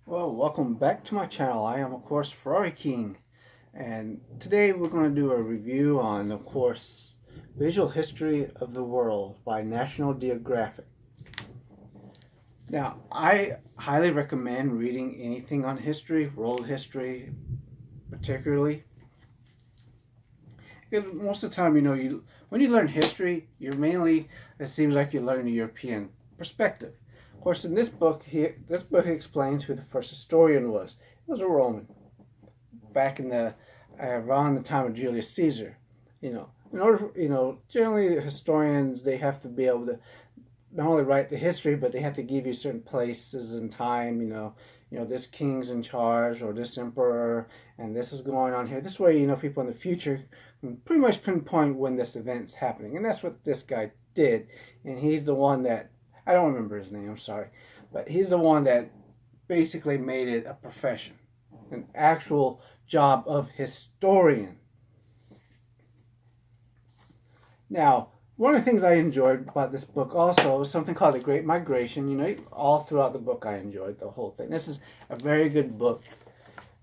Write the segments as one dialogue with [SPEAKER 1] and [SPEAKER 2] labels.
[SPEAKER 1] Well, welcome back to my channel. I am, of course, Ferrari King, and today we're going to do a review on, of course, Visual History of the World by National Geographic. Now, I highly recommend reading anything on history, world history particularly. Because most of the time, when you learn history, it seems like you learn a European perspective. Of course, in this book explains who the first historian was. It was a Roman, back in the around the time of Julius Caesar. In order, generally historians, they have to be able to not only write the history, but they have to give you certain places and time. This king's in charge, or this emperor, and this is going on here. This way, people in the future can pretty much pinpoint when this event's happening, and that's what this guy did. And he's the one that, I don't remember his name, I'm sorry, but he's the one that basically made it a profession, an actual job of historian. Now, one of the things I enjoyed about this book also was something called The Great Migration. All throughout the book I enjoyed the whole thing. This is a very good book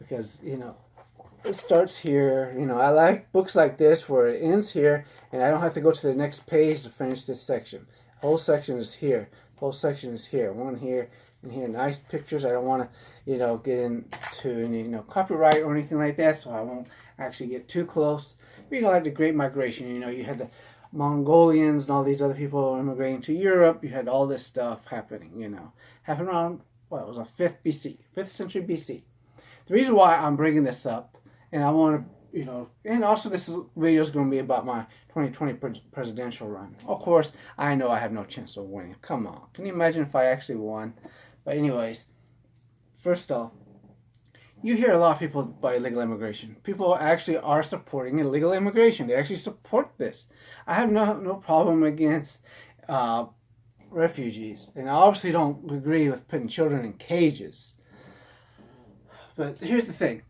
[SPEAKER 1] because, it starts here. I like books like this where it ends here and I don't have to go to the next page to finish this section. The whole section is here. The whole section is here. One here and here. Nice pictures. I don't want to, get into any, copyright or anything like that, so I won't actually get too close. But, like the Great Migration, you had the Mongolians and all these other people immigrating to Europe. You had all this stuff happening, happened around, what was it, 5th BC, 5th century BC. The reason why I'm bringing this up, and I want to, and also this video is going to be about my 2020 presidential run. Of course, I know I have no chance of winning. Come on. Can you imagine if I actually won? But anyways, first off, you hear a lot of people about illegal immigration. People actually are supporting illegal immigration. They actually support this. I have no problem against refugees, and I obviously don't agree with putting children in cages. But here's the thing.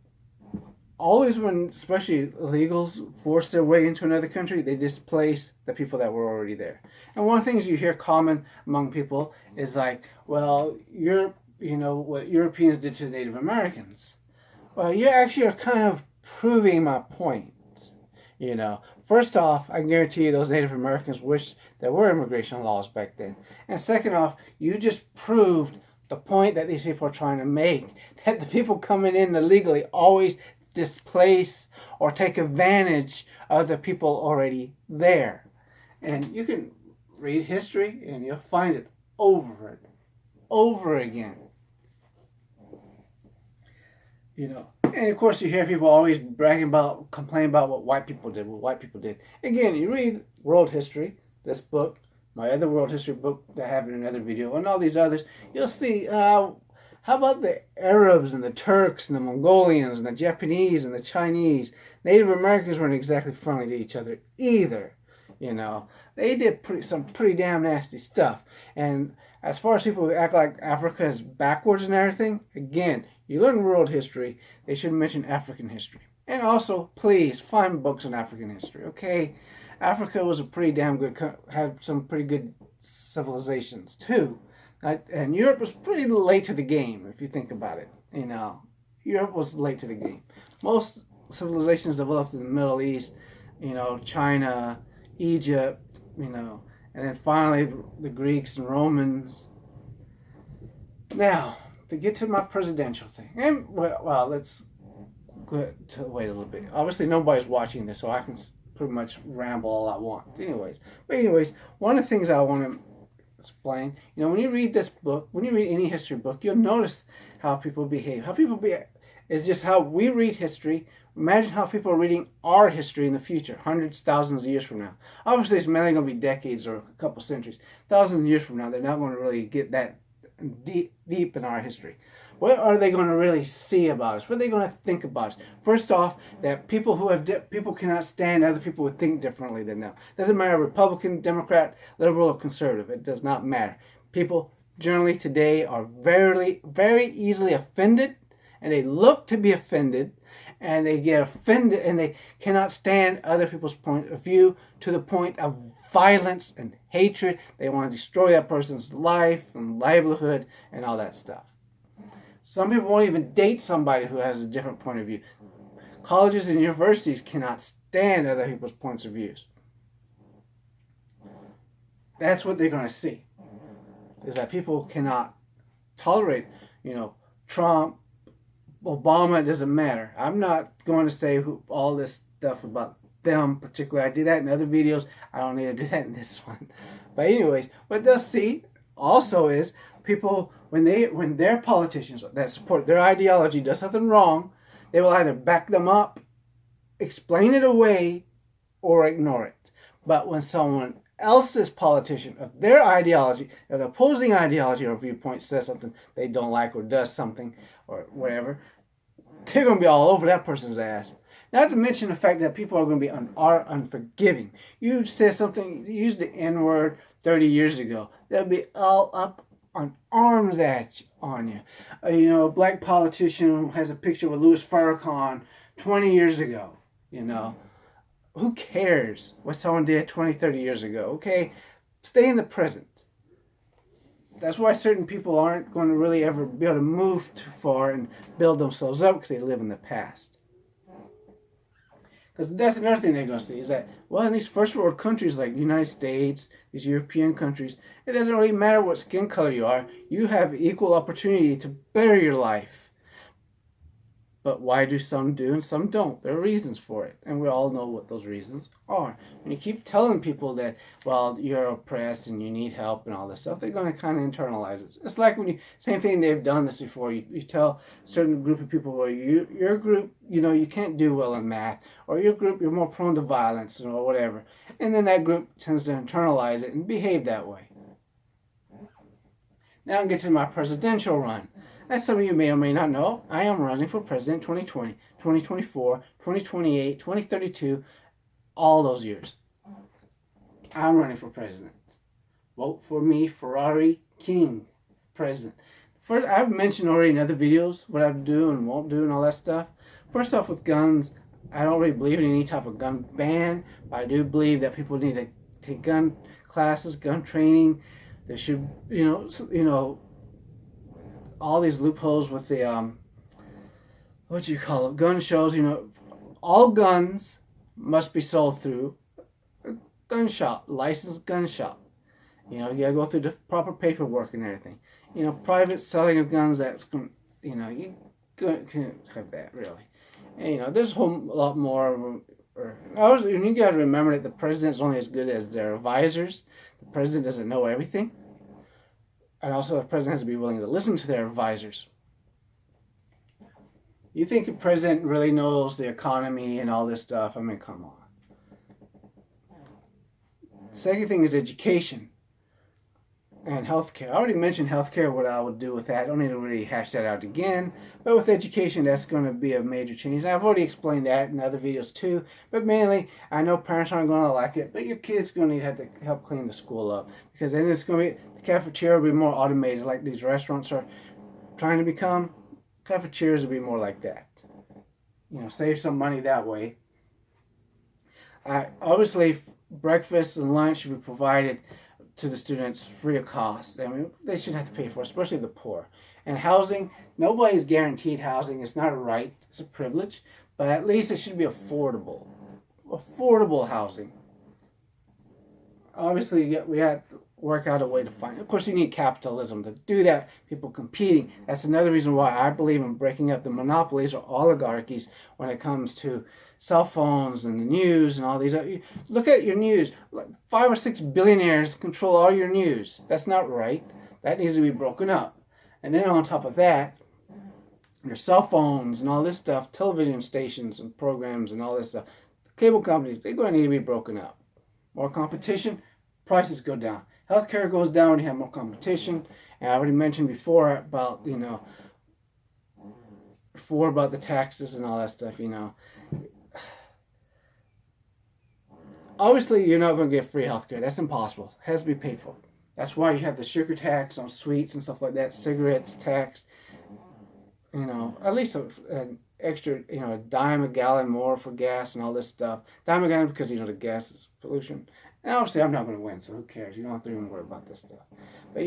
[SPEAKER 1] Always when, especially illegals, force their way into another country, they displace the people that were already there. And one of the things you hear common among people is like, well, what Europeans did to the Native Americans. Well, you actually are kind of proving my point. First off, I guarantee you those Native Americans wish there were immigration laws back then. And second off, you just proved the point that these people are trying to make, that the people coming in illegally always displace or take advantage of the people already there. And you can read history and you'll find it over and over again. And of course you hear people always complain about what white people did. Again, you read world history, this book, my other world history book that I have in another video, and all these others, you'll see, how about the Arabs and the Turks and the Mongolians and the Japanese and the Chinese? Native Americans weren't exactly friendly to each other either. They did some pretty damn nasty stuff. And as far as people who act like Africa is backwards and everything, again, you learn world history, they should mention African history. And also, please, find books on African history, okay? Africa was a pretty damn good, had some pretty good civilizations, too. And Europe was pretty late to the game, if you think about it. Europe was late to the game. Most civilizations developed in the Middle East, China, Egypt, and then finally the Greeks and Romans. Now, to get to my presidential thing, and well, let's wait a little bit. Obviously, nobody's watching this, so I can pretty much ramble all I want. Anyways, one of the things I want to explain, when you read this book, when you read any history book, you'll notice how people behave. It's just how we read history. Imagine how people are reading our history in the future, hundreds, thousands of years from now. Obviously, it's mainly going to be decades or a couple centuries. Thousands of years from now, they're not going to really get that deep in our history. What are they going to really see about us? What are they going to think about us? First off, that people cannot stand other people who think differently than them. Doesn't matter Republican, Democrat, liberal, or conservative. It does not matter. People generally today are very, very easily offended, and they look to be offended, and they get offended, and they cannot stand other people's point of view to the point of violence and hatred. They want to destroy that person's life and livelihood and all that stuff. Some people won't even date somebody who has a different point of view. Colleges and universities cannot stand other people's points of views. That's what they're going to see. Is that people cannot tolerate, Trump, Obama, it doesn't matter. I'm not going to say all this stuff about them particularly. I did that in other videos. I don't need to do that in this one. But anyways, what they'll see also is people, when their politicians that support their ideology does something wrong, they will either back them up, explain it away, or ignore it. But when someone else's politician of their ideology, an opposing ideology or viewpoint says something they don't like or does something or whatever, they're going to be all over that person's ass. Not to mention the fact that people are going to be unforgiving. You said something, you used the N-word 30 years ago. They'll be all up on arms on you. A black politician has a picture with Louis Farrakhan 20 years ago. Who cares what someone did 20, 30 years ago? Okay, stay in the present. That's why certain people aren't going to really ever be able to move too far and build themselves up because they live in the past. Because that's another thing they're going to see is that, in these first world countries like the United States, these European countries, it doesn't really matter what skin color you are. You have equal opportunity to better your life. But why do some do and some don't? There are reasons for it. And we all know what those reasons are. When you keep telling people that, you're oppressed and you need help and all this stuff, they're going to kind of internalize it. It's like same thing, they've done this before. You tell a certain group of people, your group, you can't do well in math. Or your group, you're more prone to violence or whatever. And then that group tends to internalize it and behave that way. Now I'm getting to my presidential run. As some of you may or may not know, I am running for president 2020, 2024, 2028, 2032, all those years. I'm running for president. Vote for me, Ferrari King, president. First, I've mentioned already in other videos what I do and won't do and all that stuff. First off, with guns, I don't really believe in any type of gun ban, but I do believe that people need to take gun classes, gun training. There should, all these loopholes with the gun shows. All guns must be sold through a gun shop, licensed gun shop. You gotta go through the proper paperwork and everything. Private selling of guns, you can't have that really. And there's a whole lot more. And you gotta remember that the president's only as good as their advisors. The president doesn't know everything. And also, the president has to be willing to listen to their advisors. You think the president really knows the economy and all this stuff? I mean, come on. Second thing is education and healthcare. I already mentioned healthcare, what I would do with that. I don't need to really hash that out again. But with education, that's going to be a major change. And I've already explained that in other videos too. But mainly, I know parents aren't going to like it, but your kids going to have to help clean the school up. Because then it's going to be, the cafeteria will be more automated like these restaurants are trying to become. Cafeterias will be more like that. Save some money that way. Obviously, breakfast and lunch should be provided to the students free of cost. I mean, they shouldn't have to pay for it, especially the poor. And housing, nobody's guaranteed housing. It's not a right, it's a privilege. But at least it should be affordable. Affordable housing. Obviously, we have to work out a way to find. Of course, you need capitalism to do that. People competing. That's another reason why I believe in breaking up the monopolies or oligarchies when it comes to cell phones and the news and all these. Look at your news. Like 5 or 6 billionaires control all your news. That's not right. That needs to be broken up. And then on top of that, your cell phones and all this stuff, television stations and programs and all this stuff, cable companies, they're going to need to be broken up. More competition, prices go down. Healthcare goes down when you have more competition. And I already mentioned before about, the taxes and all that stuff, Obviously, you're not going to get free healthcare. That's impossible. It has to be paid for. That's why you have the sugar tax on sweets and stuff like that, cigarettes tax, at least an extra, a dime a gallon more for gas and all this stuff. Dime a gallon because, the gas is pollution. And obviously, I'm not going to win, so who cares? You don't have to even worry about this stuff. But,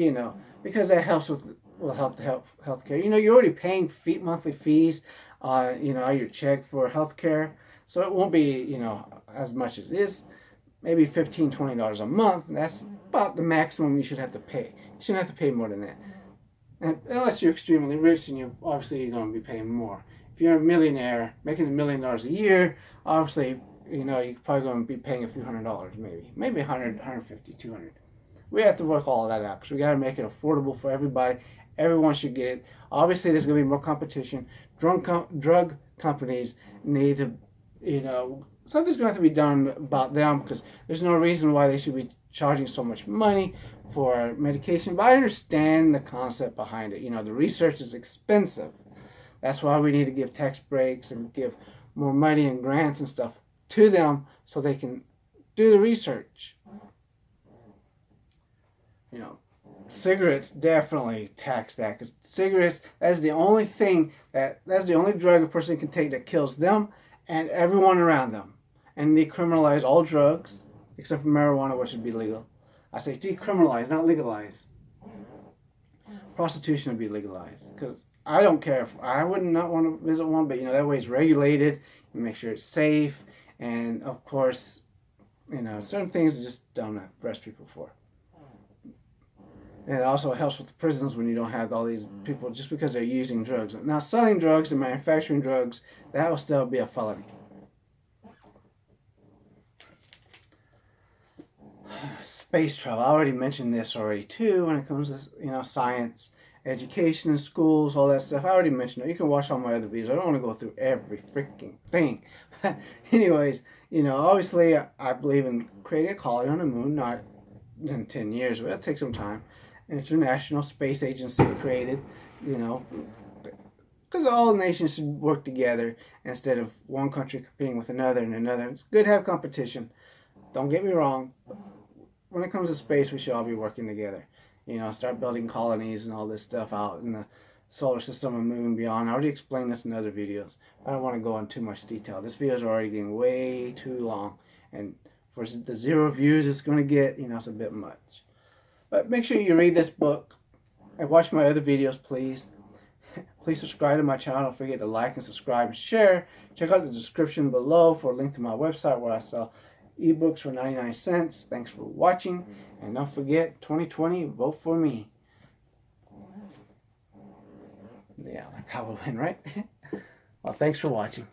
[SPEAKER 1] because that helps with will help the healthcare. You know, you're already paying monthly fees, you know, your check for healthcare, so it won't be, you know, as much as it is. Maybe $15, $20 a month. That's about the maximum you should have to pay. You shouldn't have to pay more than that. And unless you're extremely rich, and you're going to be paying more. If you're a millionaire making $1 million a year, obviously, you know, you're probably going to be paying a few $100s, maybe 100, 150, 200. We have to work all of that out because we got to make it affordable for everybody. Everyone should get it. Obviously, there's going to be more competition. Drug companies need to, you know, something's going to have to be done about them because there's no reason why they should be charging so much money for medication. But I understand the concept behind it. You know, the research is expensive. That's why we need to give tax breaks and give more money and grants and stuff to them so they can do the research. You know, cigarettes, definitely tax that, because cigarettes, that's the only drug a person can take that kills them and everyone around them. And decriminalize all drugs except for marijuana, which should be legal. I say decriminalize, not legalize. Prostitution would be legalized, because I don't care if I would not want to visit one, but you know, that way it's regulated. You make sure it's safe, and of course, you know, certain things are just don't arrest people for. And it also helps with the prisons when you don't have all these people just because they're using drugs. Now, selling drugs and manufacturing drugs, that will still be a felony. Space travel. I already mentioned this already too when it comes to, you know, science, education in schools, all that stuff. I already mentioned it. You can watch all my other videos. I don't want to go through every freaking thing. Anyways, you know, obviously I believe in creating a colony on the moon, not in 10 years, but it'll take some time. An international space agency created, you know, because all nations should work together instead of one country competing with another and another. It's good to have competition. Don't get me wrong. When it comes to space, we should all be working together. You know, start building colonies and all this stuff out in the solar system and moon and beyond. I already explained this in other videos. I don't want to go into too much detail. This video is already getting way too long. And for the 0 views it's going to get, you know, it's a bit much. But make sure you read this book and watch my other videos, please. Please subscribe to my channel. Don't forget to like and subscribe and share. Check out the description below for a link to my website where I sell ebooks for 99 cents. Thanks for watching. And don't forget, 2020, vote for me. Yeah, like how we win, right? Well, thanks for watching.